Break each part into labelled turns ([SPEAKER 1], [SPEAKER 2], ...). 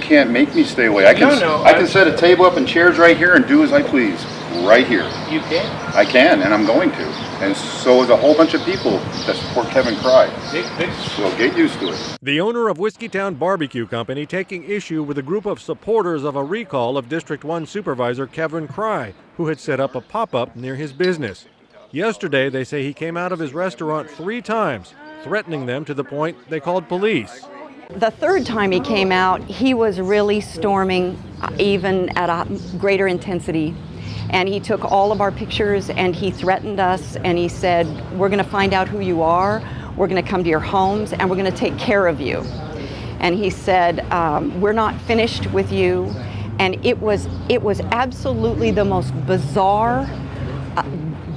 [SPEAKER 1] can't make me stay away. I can set a table up and chairs right here and do as I please. Right here.
[SPEAKER 2] You can?
[SPEAKER 1] I can, and I'm going to. And so is a whole bunch of people that support Kevin Crye. So get used to it.
[SPEAKER 3] The owner of Whiskeytown Barbecue Company taking issue with a group of supporters of a recall of District 1 Supervisor Kevin Crye, who had set up a pop-up near his business. Yesterday, they say he came out of his restaurant 3 times, threatening them to the point they called police.
[SPEAKER 4] The third time he came out, he was really storming, even at a greater intensity. And he took all of our pictures and he threatened us and he said, we're going to find out who you are, we're going to come to your homes, and we're going to take care of you. And he said, we're not finished with you. And it was absolutely the most bizarre,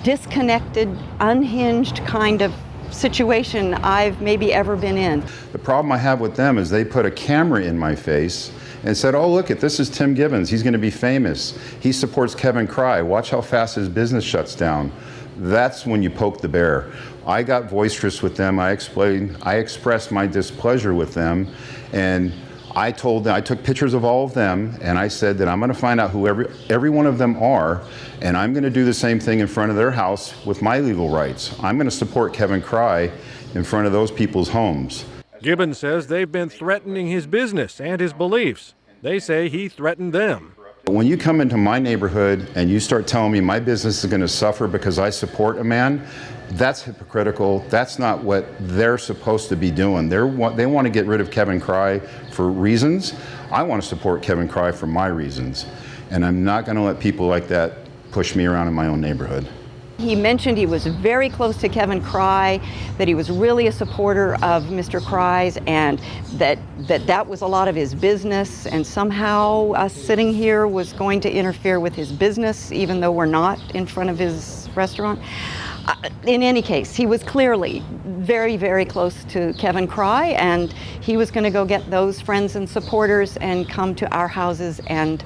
[SPEAKER 4] disconnected, unhinged kind of situation I've maybe ever been in.
[SPEAKER 5] The problem I have with them is they put a camera in my face and said, oh, look, this is Tim Gibbons. He's going to be famous. He supports Kevin Crye. Watch how fast his business shuts down. That's when you poke the bear. I got boisterous with them. I expressed my displeasure with them, and I told them, I took pictures of all of them, and I said that I'm going to find out who every one of them are, and I'm going to do the same thing in front of their house with my legal rights. I'm going to support Kevin Crye in front of those people's homes.
[SPEAKER 3] Gibbons says they've been threatening his business and his beliefs. They say he threatened them.
[SPEAKER 5] When you come into my neighborhood and you start telling me my business is going to suffer because I support a man, that's hypocritical. That's not what they're supposed to be doing. They want to get rid of Kevin Crye for reasons. I want to support Kevin Crye for my reasons. And I'm not going to let people like that push me around in my own neighborhood.
[SPEAKER 4] He mentioned he was very close to Kevin Crye, that he was really a supporter of Mr. Crye's, and that was a lot of his business, and somehow us sitting here was going to interfere with his business, even though we're not in front of his restaurant. In any case, he was clearly very, very close to Kevin Crye, and he was going to go get those friends and supporters and come to our houses, and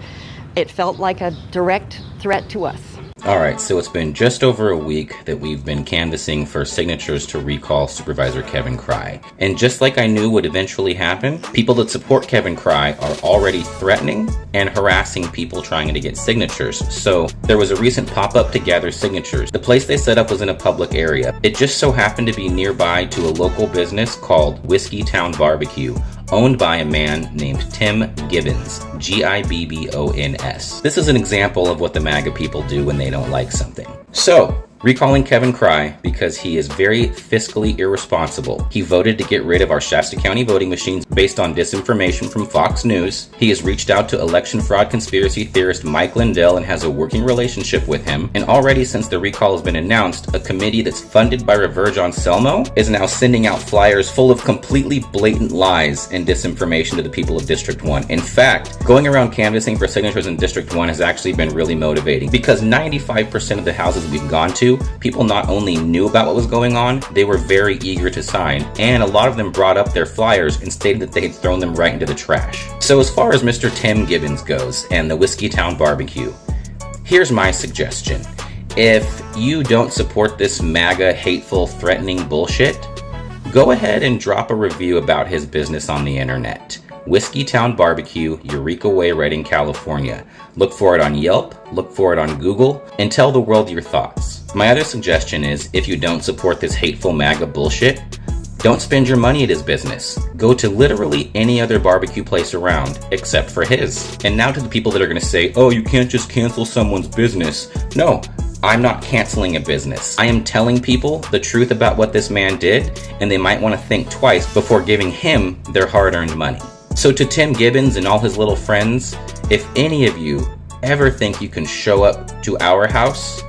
[SPEAKER 4] it felt like a direct threat to us.
[SPEAKER 2] Alright, so it's been just over a week that we've been canvassing for signatures to recall Supervisor Kevin Crye. And just like I knew would eventually happen, people that support Kevin Crye are already threatening and harassing people trying to get signatures. So there was a recent pop-up to gather signatures. The place they set up was in a public area. It just so happened to be nearby to a local business called Whiskeytown Barbecue, owned by a man named Tim Gibbons, Gibbons. This is an example of what the MAGA people do when they don't like something. So, recalling Kevin Crye because he is very fiscally irresponsible. He voted to get rid of our Shasta County voting machines based on disinformation from Fox News. He has reached out to election fraud conspiracy theorist Mike Lindell and has a working relationship with him. And already since the recall has been announced, a committee that's funded by Reverge Anselmo is now sending out flyers full of completely blatant lies and disinformation to the people of District 1. In fact, going around canvassing for signatures in District 1 has actually been really motivating because 95% of the houses we've gone to, people not only knew about what was going on, they were very eager to sign, and a lot of them brought up their flyers and stated that they had thrown them right into the trash. So as far as Mr. Tim Gibbons goes and the Whiskeytown Barbecue, here's my suggestion. If you don't support this MAGA, hateful, threatening bullshit, go ahead and drop a review about his business on the internet. Whiskeytown Barbecue, Eureka Way, Redding, California. Look for it on Yelp, look for it on Google, and tell the world your thoughts. My other suggestion is, if you don't support this hateful MAGA bullshit, don't spend your money at his business. Go to literally any other barbecue place around, except for his. And now to the people that are going to say, oh, you can't just cancel someone's business. No, I'm not canceling a business. I am telling people the truth about what this man did, and they might want to think twice before giving him their hard-earned money. So to Tim Gibbons and all his little friends, if any of you ever think you can show up to our house,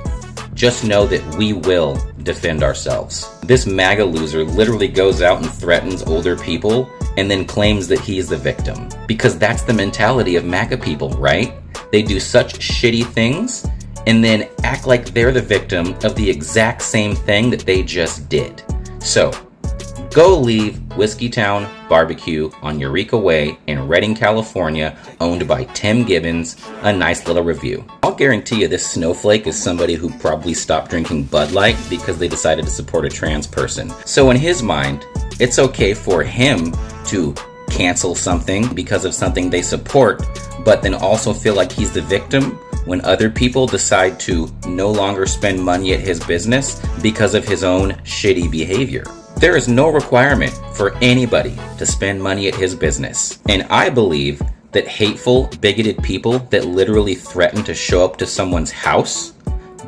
[SPEAKER 2] just know that we will defend ourselves. This MAGA loser literally goes out and threatens older people and then claims that he's the victim. Because that's the mentality of MAGA people, right? They do such shitty things and then act like they're the victim of the exact same thing that they just did. So, go leave Whiskeytown Barbecue on Eureka Way in Redding, California, owned by Tim Gibbons, a nice little review. I'll guarantee you this snowflake is somebody who probably stopped drinking Bud Light because they decided to support a trans person. So in his mind, it's okay for him to cancel something because of something they support, but then also feel like he's the victim when other people decide to no longer spend money at his business because of his own shitty behavior. There is no requirement for anybody to spend money at his business. And I believe that hateful, bigoted people that literally threaten to show up to someone's house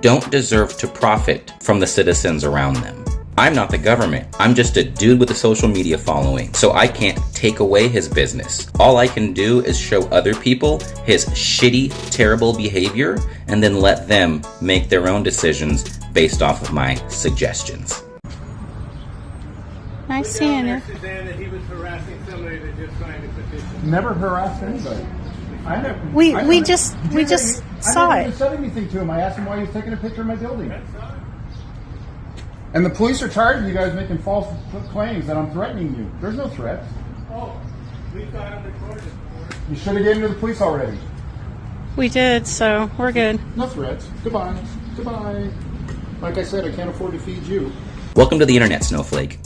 [SPEAKER 2] don't deserve to profit from the citizens around them. I'm not the government. I'm just a dude with a social media following, so I can't take away his business. All I can do is show other people his shitty, terrible behavior and then let them make their own decisions based off of my suggestions.
[SPEAKER 6] Nice seeing you.
[SPEAKER 7] Suzanne, that he was harassing somebody that just signed a petition.
[SPEAKER 8] Never harassed anybody.
[SPEAKER 6] We just saw
[SPEAKER 8] I
[SPEAKER 6] it.
[SPEAKER 8] never said anything to him. I asked him why he was taking a picture of my building. And the police are tired of you guys making false claims that I'm threatening you. There's no threats.
[SPEAKER 7] Oh, we've got him recorded.
[SPEAKER 8] You should have given it to the police already.
[SPEAKER 6] We did, so we're good.
[SPEAKER 8] No threats. Goodbye. Goodbye. Like I said, I can't afford to feed you.
[SPEAKER 2] Welcome to the internet, Snowflake.